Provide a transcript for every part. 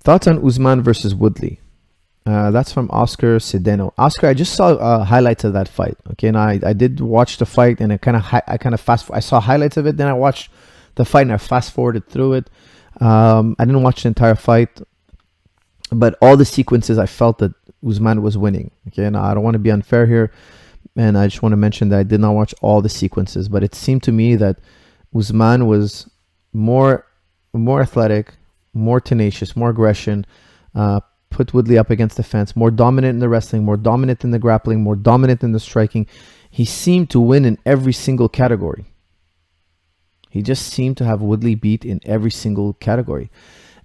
Thoughts on Usman versus Woodley? That's from Oscar Sedeno. Oscar, I just saw highlights of that fight. Okay, and I did watch the fight, and I saw highlights of it. Then I watched the fight, and I fast forwarded through it. I didn't watch the entire fight, but all the sequences I felt that Usman was winning. Okay, and I don't want to be unfair here, and I just want to mention that I did not watch all the sequences, but it seemed to me that Usman was more athletic, more tenacious, more aggression, put Woodley up against the fence, more dominant in the wrestling, more dominant in the grappling, more dominant in the striking. He seemed to win in every single category. He just seemed to have Woodley beat in every single category.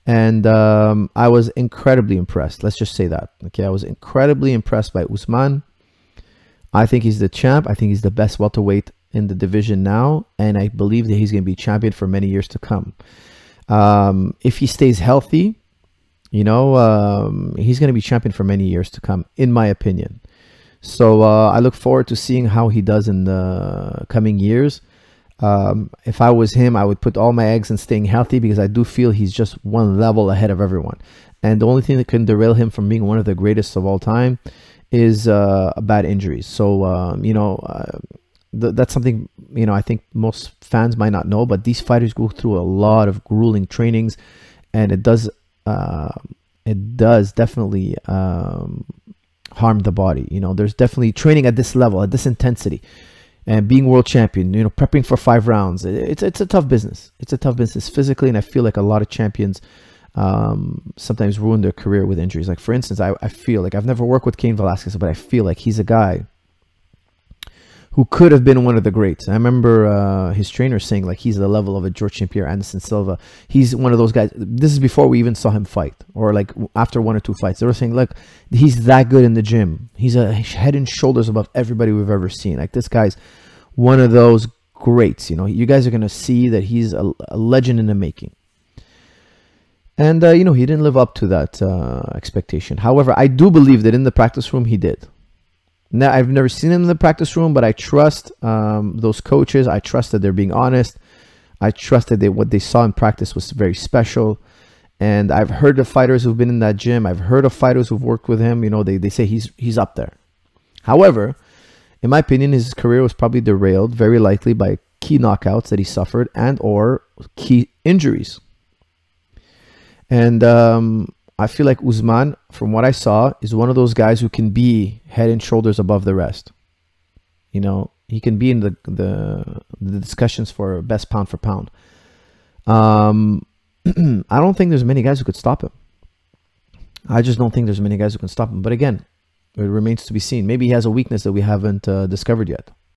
And I was incredibly impressed. Let's just say that. Okay, I was incredibly impressed by Usman. I think he's the champ. I think he's the best welterweight in the division now. And I believe that he's going to be champion for many years to come. If he stays healthy, you know, he's going to be champion for many years to come, in my opinion. So I look forward to seeing how he does in the coming years. If I was him, I would put all my eggs in staying healthy, because I do feel he's just one level ahead of everyone. And the only thing that can derail him from being one of the greatest of all time is bad injuries. So, you know, that's something, you know, I think most fans might not know, but these fighters go through a lot of grueling trainings, and it does definitely harm the body. You know, there's definitely training at this level, at this intensity, and being world champion, you know, prepping for 5 rounds. It's a tough business. It's a tough business physically, and I feel like a lot of champions sometimes ruin their career with injuries. Like, for instance, I feel like, I've never worked with Cain Velasquez, but I feel like he's a guy who could have been one of the greats. I remember his trainer saying, like, he's the level of a George St. Pierre, Anderson Silva. He's one of those guys. This is before we even saw him fight, or like after 1 or 2 fights. They were saying, look, he's that good in the gym. He's a head and shoulders above everybody we've ever seen. Like, this guy's one of those greats. You know, you guys are going to see that he's a legend in the making. And, you know, he didn't live up to that expectation. However, I do believe that in the practice room, he did. Now, I've never seen him in the practice room, but I trust those coaches. I trust that they're being honest. I trust that what they saw in practice was very special. And I've heard of fighters who've been in that gym. I've heard of fighters who've worked with him. You know, they say he's up there. However, in my opinion, his career was probably derailed, very likely, by key knockouts that he suffered and or key injuries. And I feel like Usman, from what I saw, is one of those guys who can be head and shoulders above the rest. You know, he can be in the discussions for best pound for pound. I don't think there's many guys who could stop him. I just don't think there's many guys who can stop him. But again, it remains to be seen. Maybe he has a weakness that we haven't discovered yet.